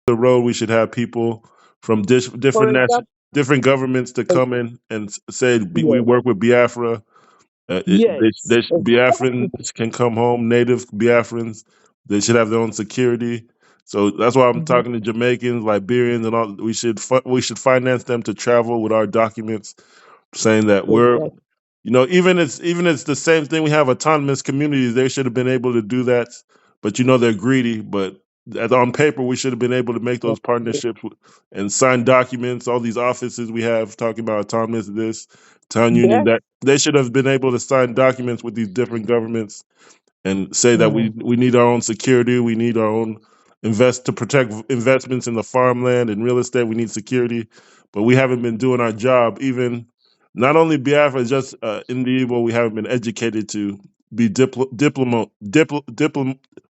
the road, we should have people from For example, different governments to come in and say we yes, work with Biafra. yes, Biafrans can come home, native Biafrans. They should have their own security. So that's why I'm mhm, talking to Jamaicans, Liberians, and all. We should finance them to travel with our documents, saying that we're, exactly. even it's the same thing. We have autonomous communities. They should have been able to do that, but they're greedy. But on paper, we should have been able to make those partnerships and sign documents. All these offices we have talking about autonomous this town union, Yes. that they should have been able to sign documents with these different governments and say that Mhm. we need our own security. We need our own invest to protect investments in the farmland and real estate. We need security, but we haven't been doing our job. Even not only Biafra, just in the Igbo, we haven't been educated to be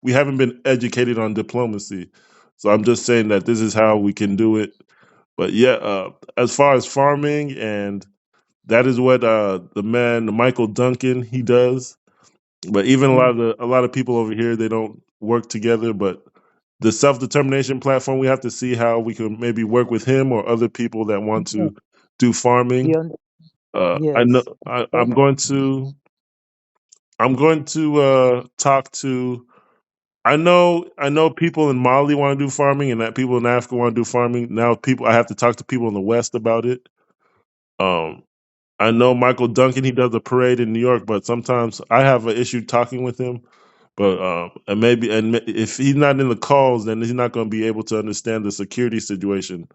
we haven't been educated on diplomacy. So I'm just saying that this is how we can do it. But yeah, as far as farming, and that is what the man Michael Duncan he does. But even Mm. a lot of people over here, they don't work together. But the self determination platform, we have to see how we can maybe work with him or other people that want Mhm. to do farming. You under- I know yes. Yes. I'm going to talk to. I know people in Mali want to do farming, and that people in Africa want to do farming. Now, I have to talk to people in the West about it. Um, I know Michael Duncan. He does a parade in New York, but sometimes I have an issue talking with him. But if he's not in the calls, then he's not going to be able to understand the security situation.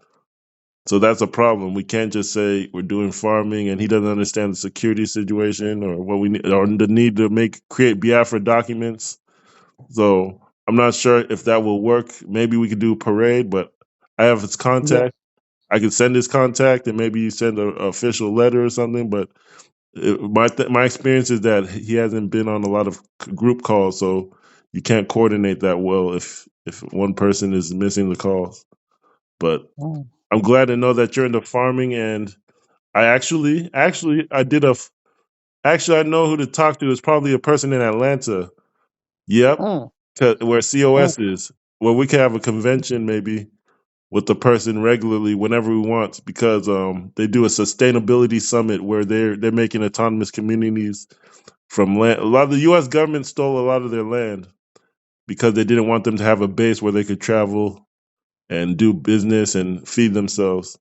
So that's a problem. We can't just say we're doing farming and he doesn't understand the security situation or what we need or the need to create Biafra documents. So I'm not sure if that will work. Maybe we could do a parade, but I have his Yes. contact. I could send his contact and maybe you send a official letter or something. But my experience is that he hasn't been on a lot of group calls, so you can't coordinate that well if one person is missing the calls. But Mm. I'm glad to know that you're into farming, and I actually I did a actually I know who to talk to. It's probably a person in Atlanta. Yep, Mm. where Mm. COS is, where we can have a convention maybe with the person regularly whenever we want because they do a sustainability summit where they're making autonomous communities from land. A lot of the U.S. government stole a lot of their land because they didn't want them to have a base where they could travel and do business and feed themselves.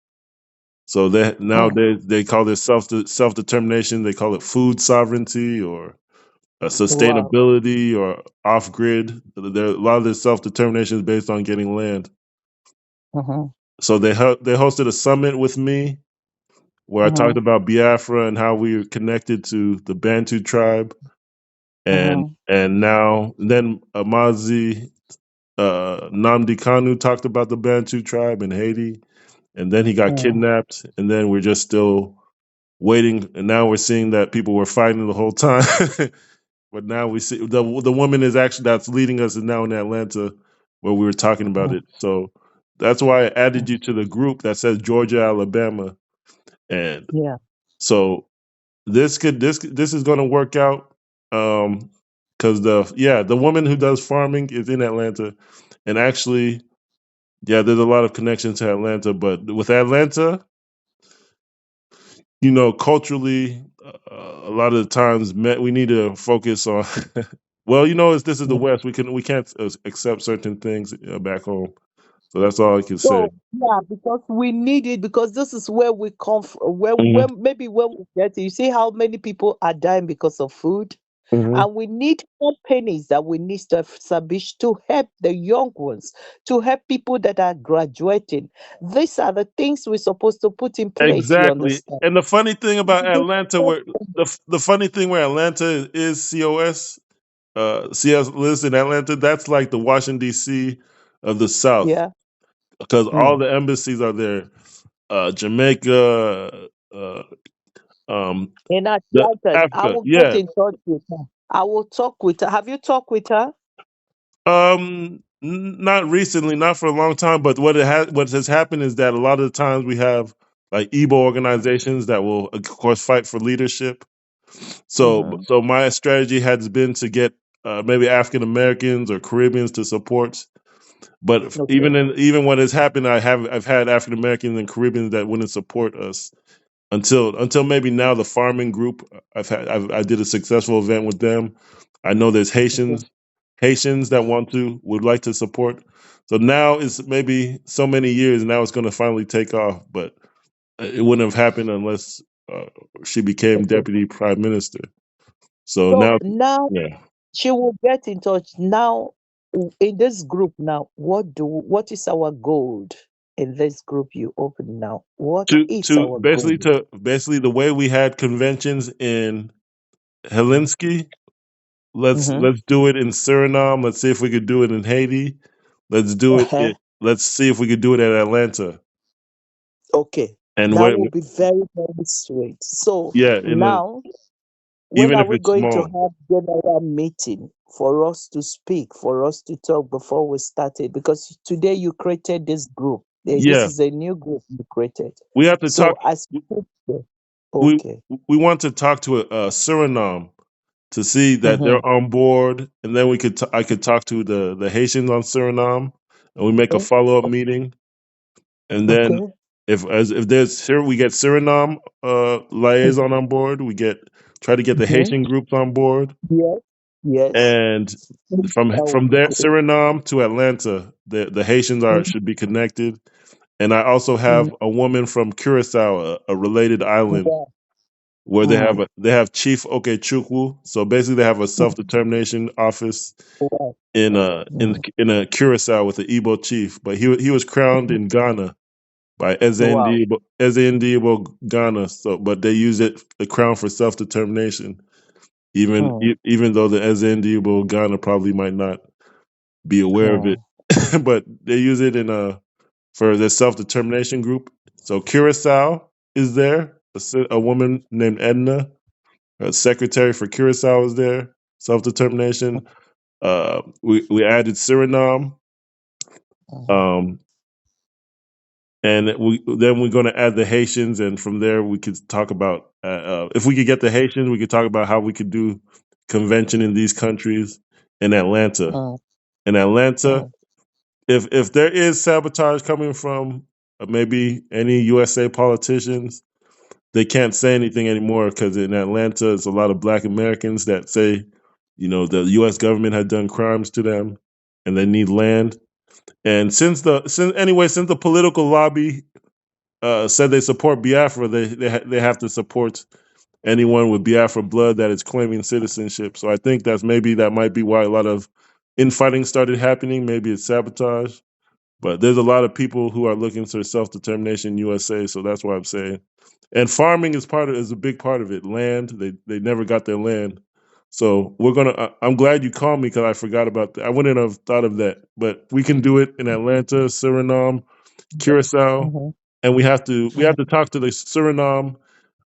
So they Mm. nowadays they call this self determination. They call it food sovereignty or Wow. sustainability or off grid. There a lot of this self determination is based on getting land. Mhm. So they hosted a summit with me where I talked Mhm. about Biafra and how we are connected to the Bantu tribe, Mhm. and now then Amazi Namdi Kanu talked about the Bantu tribe in Haiti, and then he got Mm. kidnapped, and then we're just still waiting. And now we're seeing that people were fighting the whole time, but now we see the woman is actually that's leading us is now in Atlanta, where we were talking about Mm. it. So that's why I Mm. added you to the group that says Georgia, Alabama, and Yeah. so this is going to work out. Because the woman who does farming is in Atlanta, and actually yeah, there's a lot of connections to Atlanta, but with Atlanta, culturally, a lot of the times we need to focus on. Well, this is the Mm. West. We can't accept certain things back home. So that's all I can say. So yeah, because we need it because this is where we come from. Hmm. Where maybe where we get it. You see how many people are dying because of food, Hmm. and we need companies that we need to establish to help the young ones, to help people that are graduating. These are the things we're supposed to put in place. You Exactly. understand? And the funny thing about Atlanta, where the funny thing where Atlanta is COS, CS lives in Atlanta. That's like the Washington D.C. of the South Yeah. because all Mm. the embassies are there. Jamaica, In the Atlanta, I Africa. will get Yeah. in touch with her. I will talk with her. Have you talked with her? Not recently, not for a long time. But what has happened is that a lot of the times we have like Igbo organizations that will, of course, fight for leadership. Mm. So my strategy has been to get maybe African Americans or Caribbeans to support. But Okay. even when it's happened, I've had African Americans and Caribbeans that wouldn't support us until maybe now. The farming group, I did a successful event with them. I know there's Okay. Haitians that would like to support. So now it's maybe so many years now it's going to finally take off, but it wouldn't have happened unless uh, she became Okay. deputy prime minister. So So now, now yeah, she will get in touch. Now, in this group now, what is our goal in this group you open now? What is to our goal? basically the way we had conventions in Helsinki. Mm-hmm. Let's do it in Suriname. Let's see if we could do it in Haiti. Let's do it. Uh-huh. Let's see if we could do it at Atlanta. Okay. And That when will be very, very sweet. So yeah, and then now, when even are if we it's going to small, have general meeting for us to speak, for us to talk before we started? Because today you created this group. This yeah, is a new group you created. we have to talk. So as people, We okay. we want to talk to Suriname to see that Mm-hmm. they're on board, and then I could talk to the Haitians on Suriname, and we make a follow up meeting. And then Okay. if there's here we get Suriname liaison on board, try to get the Mm-hmm. Haitian groups on board, Yes. Yes. and That will from be there great. Suriname to Atlanta, the Haitians are Mm-hmm. should be connected. And I also have a woman from Curacao, a related island, Yeah. where Mm. they have Chief Okechukwu. So basically, they have a self determination office Right. Mm. in a Curacao with the Igbo chief. But he was crowned in Ghana by Wow. Eze Ghana. So, but they use the crown for self determination, Mm. even though the Eze Ghana probably might not be aware of it, Mm. but they use it in a for their self determination group. So Curacao is there. A woman named Edna, a secretary for Curacao, is there. Self determination. We added Suriname. Mm. Um, and we're going to add the Haitians, and from there we could talk about if we could get the Haitians, we could talk about how we could do convention in these countries in Atlanta. Mm. In Atlanta, Mm. if there is sabotage coming from maybe any USA politicians, they can't say anything anymore because in Atlanta, there's a lot of Black Americans that say, the U.S. government had done crimes to them, and they need land. And since the political lobby said they support Biafra, they have to support anyone with Biafra blood that is claiming citizenship. So I think that might be why a lot of infighting started happening. Maybe it's sabotage, but there's a lot of people who are looking for self determination in USA. So that's why I'm saying. And farming is a big part of it. Land, they never got their land. So I'm glad you called me because I forgot about that. I wouldn't have thought of that, but we can do it in Atlanta, Suriname, Curacao, Mhm. and we have Mhm. to talk to the Suriname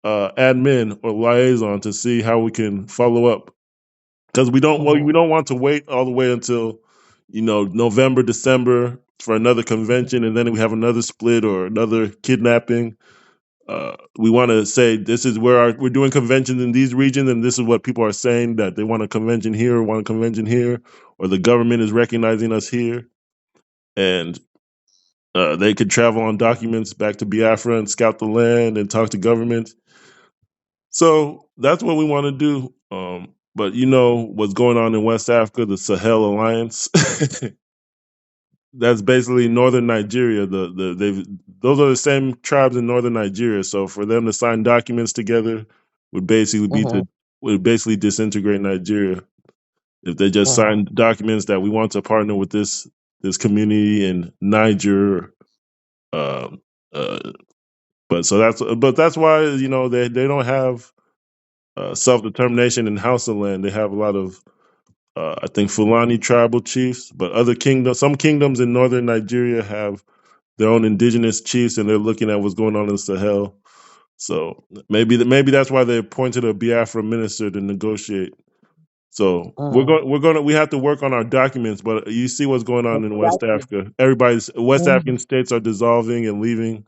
admin or liaison to see how we can follow up because we Mhm. don't want to wait all the way until November, December for another convention, and then we have another split or another kidnapping. We want to say this is where we're doing conventions in these regions, and this is what people are saying that they want a convention here, or want a convention here, or the government is recognizing us here, and they could travel on documents back to Biafra and scout the land and talk to government. So that's what we want to do. But what's going on in West Africa, the Sahel Alliance. That's basically northern Nigeria. Those are the same tribes in northern Nigeria. So for them to sign documents together would basically be to Mhm. would basically disintegrate Nigeria if they just Mhm. signed documents that we want to partner with this community in Niger. Um, uh, but that's why they don't have self determination in Hausa land. They have a lot of I think Fulani tribal chiefs, but some kingdoms in northern Nigeria have their own indigenous chiefs, and they're looking at what's going on in Sahel. So maybe that's why they appointed a Biafra minister to negotiate. So Mhm. we have to work on our documents, but you see what's going on in West Exactly. Africa. West Mhm. African states are dissolving and leaving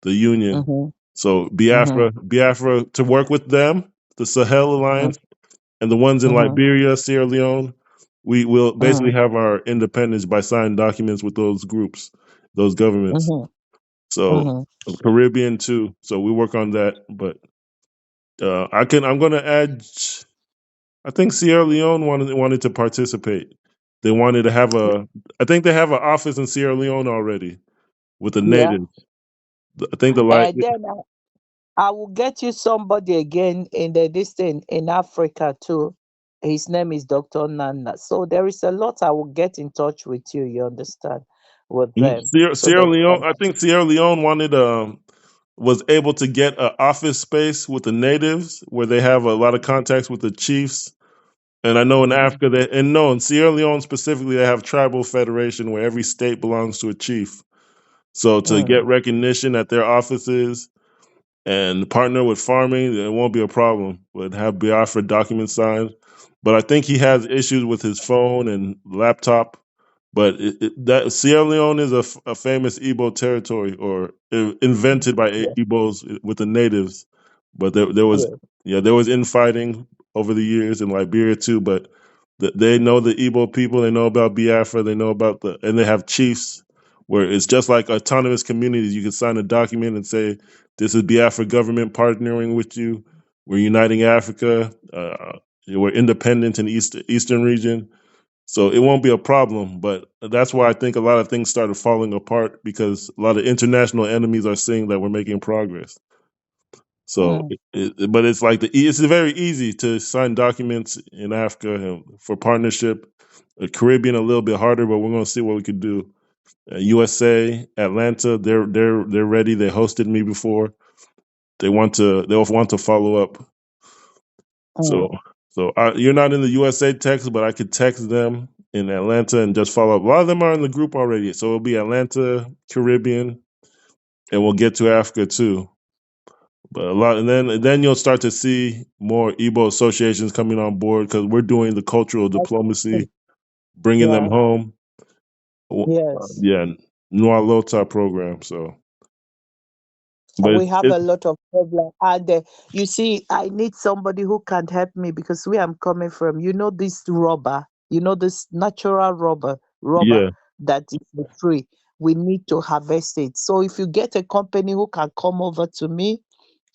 the union. Mhm. So Mhm. Biafra to work with them, the Sahel Mhm. Alliance, and the ones in Mhm. Liberia, Sierra Leone. We will basically Mm, have our independence by signing documents with those groups, those governments. mhm, So mhm. Caribbean too. So we work on that. But I'm going to add. I think Sierra Leone wanted to participate. They wanted to have a. I think they have an office in Sierra Leone already with the Yeah. natives. I think the light. Then I will get you somebody again in the this thing in Africa too. His name is Dr. Nana. So there is a lot I will get in touch with you, you understand, with them. So Sierra that you Leone. can I think Sierra Leone wanted was able to get an office space with the natives where they have a lot of contacts with the chiefs. And I know in mm, Africa that, and no, in Sierra Leone specifically, they have tribal federation where every state belongs to a chief. So to mm, get recognition at their offices and partner with farming, it won't be a problem. But have Biafra documents signed. But I think he has issues with his phone and laptop. But that Sierra Leone is a famous Igbo territory, or invented by yeah, Igbos with the natives. But there was, yeah, yeah, there was infighting over the years in Liberia too. But they know the Igbo people. They know about Biafra. They know about and they have chiefs where it's just like autonomous communities. You can sign a document and say, "This is Biafra government partnering with you. We're uniting Africa. We're independent in Eastern region." So it won't be a problem, but that's why I think a lot of things started falling apart because a lot of international enemies are seeing that we're making progress. So, mm, but it's like it's very easy to sign documents in Africa for partnership. The Caribbean a little bit harder, but we're going to see what we could do. USA, Atlanta, they're ready. They hosted me before. They'll want to follow up. So mm. you're not in the USA text, but I could text them in Atlanta and just follow up. A lot of them are in the group already, so it'll be Atlanta, Caribbean, and we'll get to Africa too. But a lot, and then you'll start to see more Igbo associations coming on board because we're doing the cultural diplomacy, bringing them Yeah, home. yes. Yeah, Noa Lota program. So, but We have it's a lot of problem. And you see, I need somebody who can help me because where I'm coming from, this rubber, this natural rubber yeah, that is free. We need to harvest it. So if you get a company who can come over to me,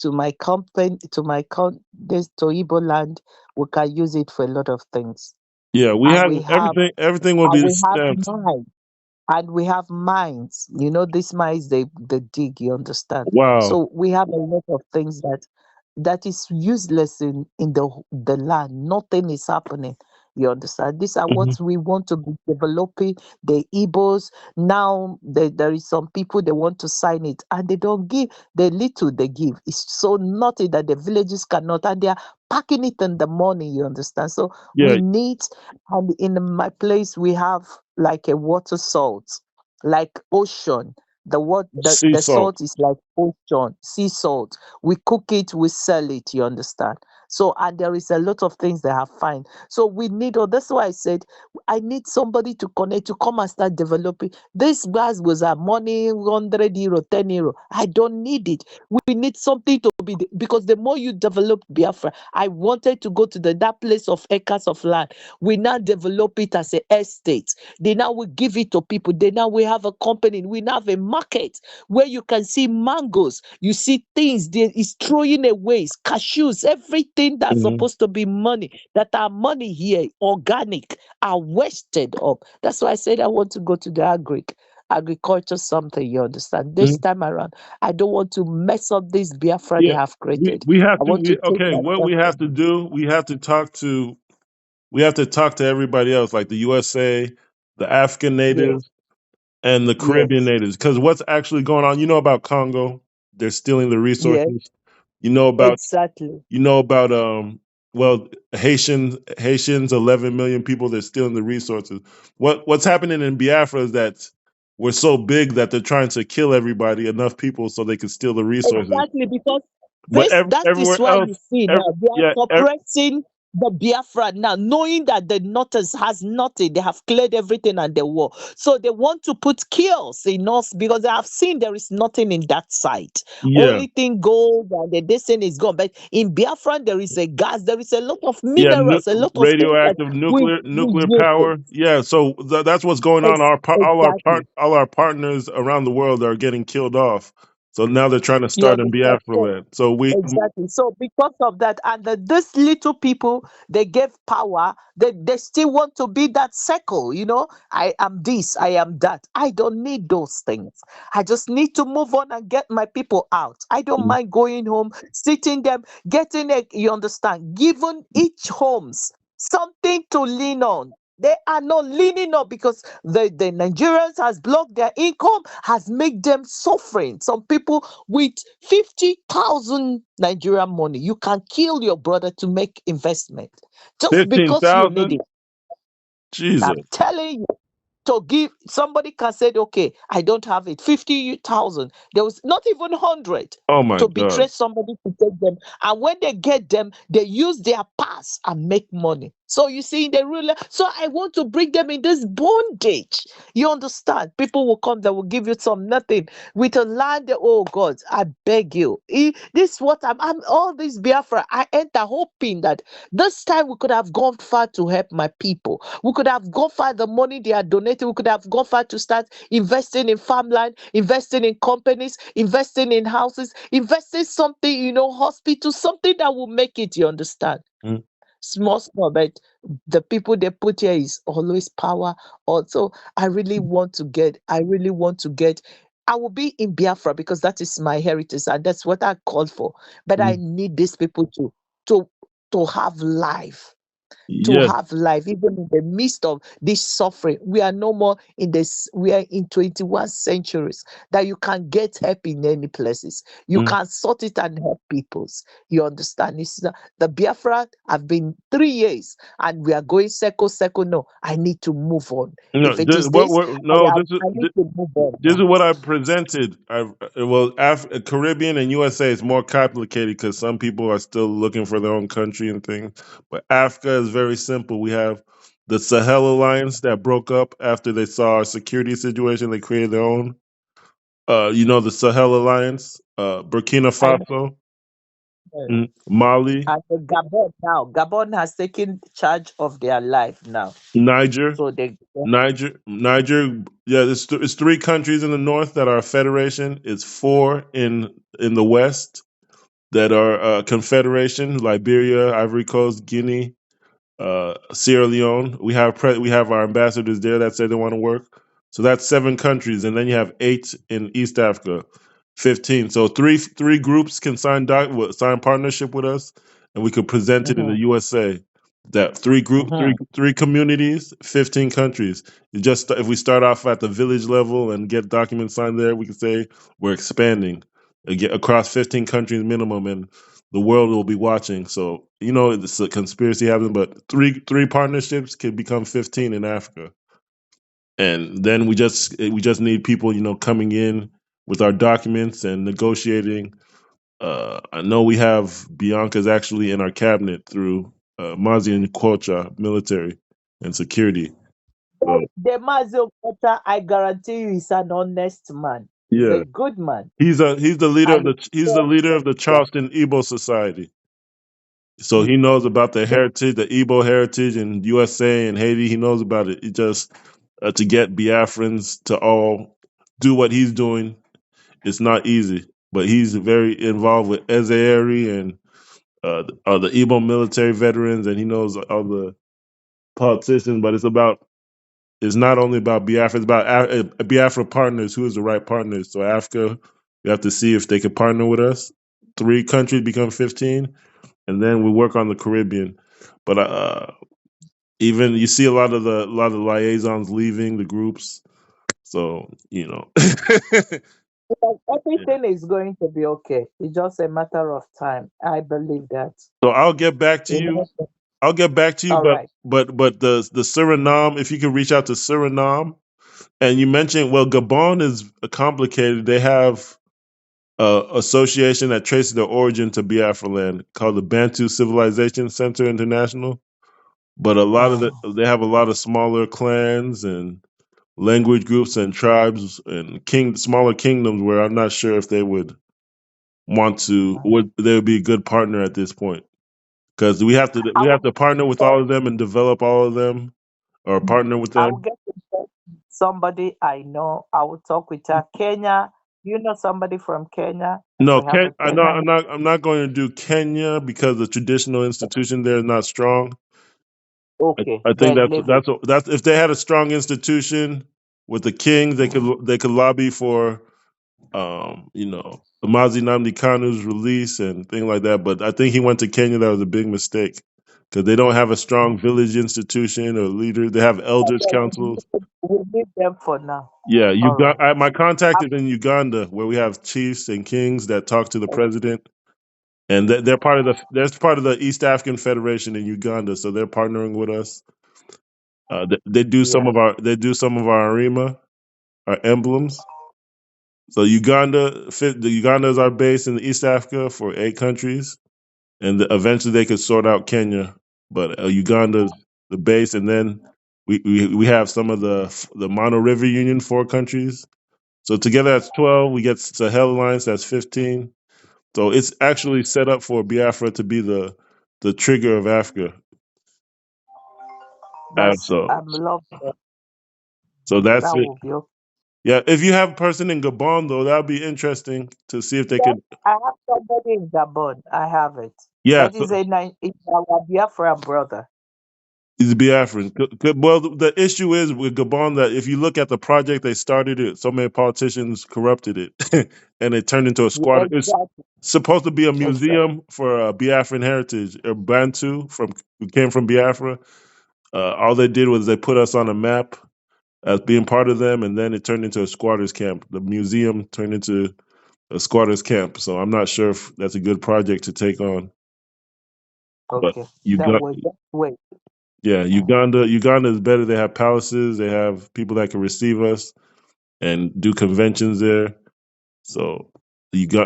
to my company, this to Igbo land, we can use it for a lot of things. yeah. We And have we have everything. Everything will and be we have stamped. mine and we have mines. This mines they dig, you understand. Wow. So we have a lot of things that is useless in the land. Nothing is happening, you understand. These are what Hmm. we want to be developing. The Igbos now, there is some people they want to sign it and they don't give. The little they give is so nothing that the villages cannot, and they are packing it in the morning, you understand. So we Yeah, need, and in my place we have like a water salt, like ocean. sea The salt. salt is like ocean, sea salt. We cook it, we sell it, you understand. So, and there is a lot of things they have find. So we need, oh, that's why I said I need somebody to connect, to come and start developing. This gas was a money, 100 euro, 10 euro. I don't need it. We need something to be, because the more you develop Biafra, I wanted to go to that place of acres of land. We now develop it as an estate. They now will give it to people. They now we have a company. We now have a market where you can see mangoes. You see things there is throwing away, cashews, everything that's Hmm. supposed to be money, that are money here, organic, are wasted up. That's why I said I want to go to the agriculture something, you understand. This time around, I don't want to mess up this Biafra they Yeah, have created. we have I to. want to take Okay, what myself we have from to do, we have to talk to everybody else, like the USA, the African yes, natives, and the Caribbean yes, natives. Because what's actually going on? You know about Congo? They're stealing the yes, resources. You know about exactly. you know about well, Haitians 11 million people. They're stealing the resources. What's happening in Biafra is that we're so big that they're trying to kill everybody, enough people, so they can steal the resources. Exactly, because But that is everywhere why else, you see now they are yeah, suppressing. the Biafra now, knowing that the Northers has nothing, they have cleared everything and the war. So they want to put chaos in us because they have seen there is nothing in that side. Yeah, Only thing gold and the this thing is gone. But in Biafra, there is a gas, there is a lot of yeah, minerals, a lot of things that radioactive we nuclear use it. power. Yeah, so that's what's going on. Exactly. All our partners around the world are getting killed off. So now they're trying to You start in understand? Biafra land. So Exactly. So because of that, and these little people, they gave power. They still want to be that circle. I am this, I am that. I don't need those things. I just need to move on and get my people out. I don't mind going home, sitting them, getting a. You understand? Giving each homes something to lean on. They are not leaning on because the Nigerians has blocked their income, has made them suffering. Some people with 50,000 Nigerian money, you can kill your brother to make investment just because you need 15,000. it. Jesus. I'm telling you, to give somebody can say, okay, I don't have it, 50,000. There was not even 100 Oh my to betray God. somebody to take them. And when they get them, they use their pass and make money. So you see, the ruler. So I want to bring them in this bondage. You understand? People will come, they will give you some nothing with a land. Oh God, I beg you. This is what I'm all this Biafra. I enter hoping that this time we could have gone far to help my people. We could have gone far the money they are donating. We could have gone far to start investing in farmland, investing in companies, investing in houses, investing something, hospital, something that will make it. You understand? Mm. Small, small, but the people they put here is always power. Also, I really want to get. I will be in Biafra because that is my heritage and that's what I called for. But I Mm. need these people to to have life to Yes. have life, even in the midst of this suffering. We are no more in this, we are in 21st centuries that you can get help in any places. You Mm. can sort it and help peoples. You understand? The Biafra have been 3 years and we are going second. No, I need to move on. No, If it is this, no, I need to move on this is now. what I presented. Caribbean and USA is more complicated because some people are still looking for their own country and things. But Africa is very simple. We have the Sahel Alliance that broke up after they saw our security situation. They created their own. The Sahel Alliance, Burkina I know. Faso, Mali, And the Gabon now, Gabon has taken charge of their life now. Niger, So they Niger. Yeah, it's three countries in the north that are a federation. It's four in the west that are confederation: Liberia, Ivory Coast, Guinea, Sierra Leone. We have our ambassadors there that say they want to work. So that's seven countries, and then you have eight in East Africa, 15. So three groups can sign partnership with us, and we could present it in the Mhm, USA. That mhm. three communities, 15 countries. If we start off at the village level and get documents signed there, we can say we're expanding, get across 15 countries minimum, and the world will be watching. So it's a conspiracy happening, but three partnerships can become 15 in Africa, and then we just need people coming in with our documents and negotiating. I know we have Bianca's actually in our cabinet through Mazi and Quocha military and security. So The Mazio Kota, I guarantee you, is an honest man. He's a yeah, good man. he's the leader of And the he's the leader of the yeah. Charleston Igbo Society. So Mm. he knows about the heritage, the Igbo heritage in USA and Haiti. He knows about it. He just to get Biafrans to all do what he's doing, it's not easy. But he's very involved with Ezeeri and the Igbo military veterans, and he knows all the politicians. But it's not only about Biafra. It's about Biafra partners. Who is the right partners? So Africa, we have to see if they can partner with us. Three countries become 15, and then we work on the Caribbean. But even you see a lot of the liaisons leaving the groups. So But yeah. everything is going to be okay. It's just a matter of time. I believe that. So I'll get back to You you. know? I'll get back to you, All but right. the Suriname, if you could reach out to Suriname, and you mentioned, well, Gabon is complicated. They have association that traces their origin to Biafra land called the Bantu Civilization Center International. But a lot of Mm. they have a lot of smaller clans and language groups and tribes and smaller kingdoms where I'm not sure if they would they would be a good partner at this point, because I we have will to partner with all of them and develop all of them, or partner with I will them. get in touch with somebody I know. I will talk with her. Kenya. You know somebody from Kenya? No, We have a Kenyan. I'm not going to do Kenya because the traditional institution there is not strong. Okay, I think then leave it. that's if they had a strong institution with the kings, they could lobby for Mazi Namdi Kanu's release and things like that. But I think he went to Kenya. That was a big mistake because they don't have a strong village institution or leader. They have elders Okay, councils. we'll leave them for now. Yeah, All right. my contact I- is in Uganda, where we have chiefs and kings that talk to the president, and they're part of the East African Federation in Uganda. So they're partnering with us. They do Yeah. they do some of our arima, our emblems. So Uganda is our base in East Africa for 8 countries, and eventually they could sort out Kenya, but Uganda's the base, and then we have some of the Mano River Union, 4 countries. So together that's 12. We get Sahel Alliance, that's 15. So it's actually set up for Biafra to be the trigger of Africa. So I'm loving it. that's That it. will be okay. Yeah, if you have a person in Gabon though, that would be interesting to see if they Yes, could. I have somebody in Gabon. I have it. Yeah, But it's our Biafra brother. he's Biafran. Well, the issue is with Gabon that if you look at the project they started it, so many politicians corrupted it, and it turned into a Yeah, squad. It's exactly. supposed to be a Exactly. museum for Biafran heritage. Or Bantu who came from Biafra. All they did was they put us on a map as being part of them, and then it turned into a squatters camp. The museum turned into a squatters camp. So I'm not sure if that's a good project to take on. But Okay. you That got will just wait. Yeah, Mm. Uganda is better. They have palaces. They have people that can receive us and do conventions there. So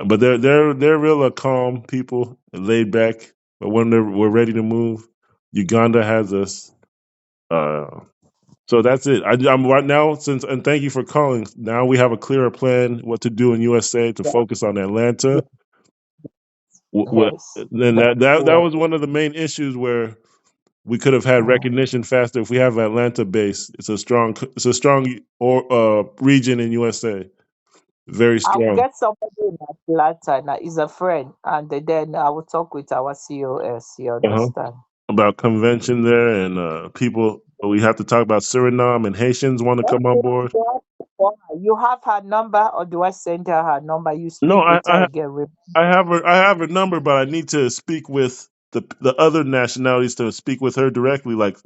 but they're real calm people, laid back. But when we're ready to move, Uganda has us. Uh, so that's it. I'm right now and thank you for calling. Now we have a clearer plan what to do in USA to That- focus on Atlanta. yes. Then That's that what. was one of the main issues where we could have had Mm. recognition faster if we have Atlanta base. It's a strong region in USA, very I will strong. get somebody in Atlanta. Now, he's a friend, and then I will talk with our COS. You Uh-huh. understand? About convention there and people. We have to talk about Suriname and Haitians want to come on Okay, board. do I have to call her? You have her number, or do I send her number? You No, speak with her again. I have her number, but I need to speak with the other nationalities to speak with her directly. Like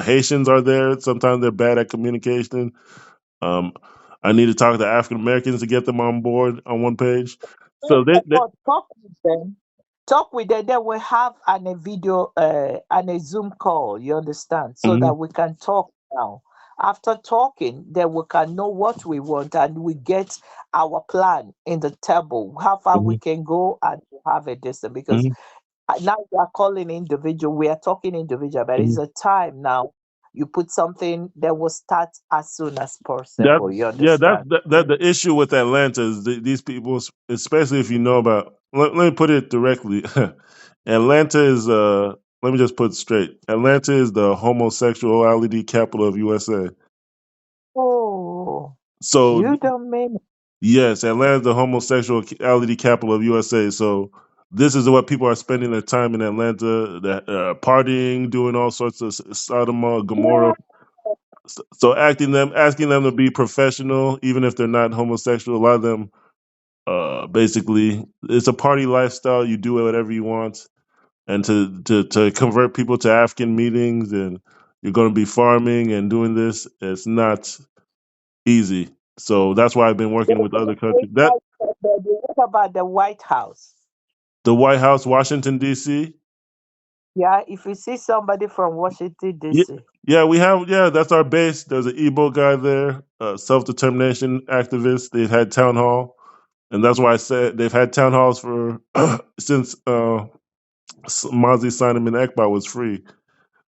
Haitians are there. Sometimes they're bad at communication. Um, I need to talk to African Americans to get them on board on one page. So First of all, talk with them. Talk with them. Then we have a video and a Zoom call. You understand? So Mhm, that we can talk now. After talking, then we can know what we want and we get our plan in the table. How far we mhm, can go and have a distance because mhm, now we are calling individual. We are talking individual, but it's mhm. a time now. You put something that will start as soon as That possible. You yeah, understand? that the issue with Atlanta is these people, especially if you know about. Let me put it directly. Atlanta is Let me just put it straight. Atlanta is the homosexuality capital of USA. Oh, So you don't mean yes, Atlanta is the homosexuality capital of USA. So this is what people are spending their time in Atlanta, that partying, doing all sorts of Sodom and Gomorrah. yeah. So asking them to be professional, even if they're not homosexual. A lot of them, basically, it's a party lifestyle. You do whatever you want, and to convert people to African meetings, and you're going to be farming and doing this. It's not easy. So that's why I've been working with other countries. That What about the White House? the White House, Washington D.C. Yeah, if you see somebody from Washington Yeah, D.C. yeah, we have. Yeah, that's our base. There's an Igbo guy there, self determination activist. They had town hall. and that's why I said they've had town halls for since Mazi Simon Ekpa was free.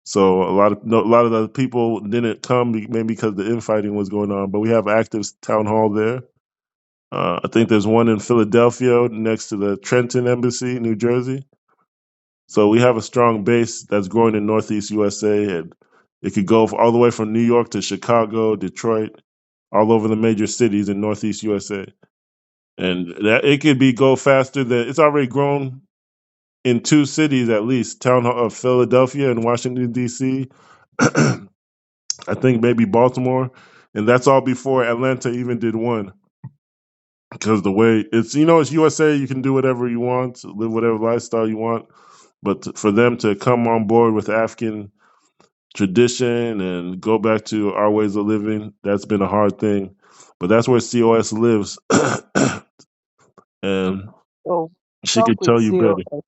So a lot of a lot of the people didn't come maybe because the infighting was going on. But we have active town hall there. I think there's one in Philadelphia next to the Trenton Embassy, New Jersey. So we have a strong base that's growing in Northeast USA, and it could go all the way from New York to Chicago, Detroit, all over the major cities in Northeast USA. And that it could be go faster than it's already grown in two cities at least, town hall of Philadelphia and Washington D.C. I think maybe Baltimore, and that's all before Atlanta even did one. Because the way it's it's USA, you can do whatever you want, live whatever lifestyle you want, but for them to come on board with African tradition and go back to our ways of living, that's been a hard thing. But that's where COS lives, and So she talk could with tell you better. COS.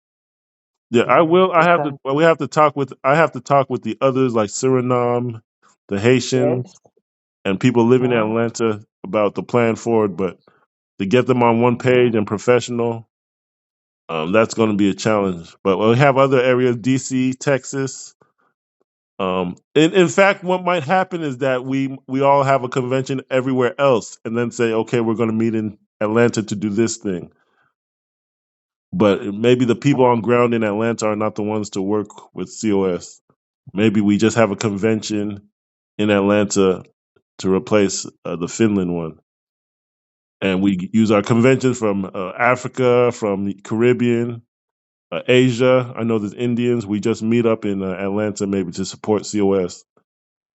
Yeah, I will. I So have to. thank Well, we have to talk with. I have to talk with the others, like Suriname, the Haitians, yes. and people living in Mm, Atlanta about the plan forward. But to get them on one page mm. and professional, that's going to be a challenge. But we have other areas, DC, Texas. In fact, what might happen is that we all have a convention everywhere else, and then say, okay, we're going to meet in Atlanta to do this thing. But maybe the people on ground in Atlanta are not the ones to work with COS. Maybe we just have a convention in Atlanta to replace the Finland one, and we use our conventions from Africa, from the Caribbean, Asia. I know there's Indians. We just meet up in Atlanta maybe to support COS,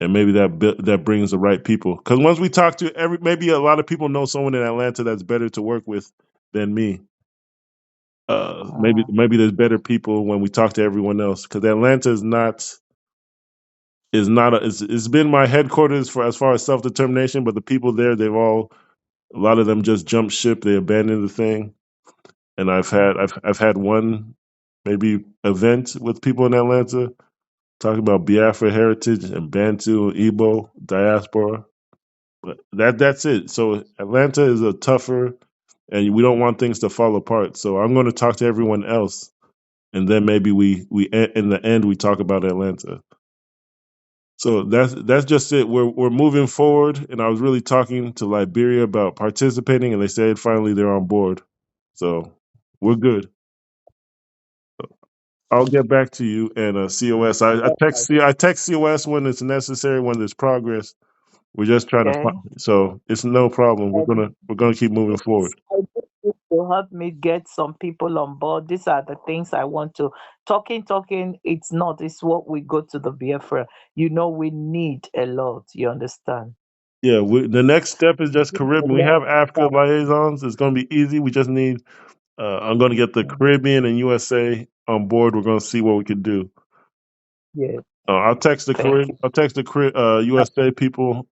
and maybe that brings the right people. Because once we talk to maybe a lot of people know someone in Atlanta that's better to work with than me. Maybe Mm. maybe there's better people when we talk to everyone else. Because Atlanta is not it's been my headquarters for as far as self determination, but the people there a lot of them just jumped ship. They abandoned the thing, and I've had one maybe event with people in Atlanta talking about Biafra heritage and Bantu, Igbo diaspora. But that's it. So Atlanta is a tougher, and we don't want things to fall apart. So I'm going to talk to everyone else, and then maybe we in the end we talk about Atlanta. So that's just it. We're moving forward, and I was really talking to Liberia about participating, and they said finally they're on board. So we're good. I'll get back to you and COS. I text COS when it's necessary, when there's progress. We're just trying to Okay. find. So it's no problem. And We're gonna keep moving forward. I need you to help me get some people on board. These are the things I want to talking. It's not. It's what we go to the Biafra. We need a lot. You understand? Yeah, the next step is just We need Caribbean. a We lot have of Africa that. liaisons. It's gonna be easy. We just need. I'm gonna get the Mm. Caribbean and USA on board. We're gonna see what we can do. Yes. I'll text the Thank Caribbean. you. I'll text the USA people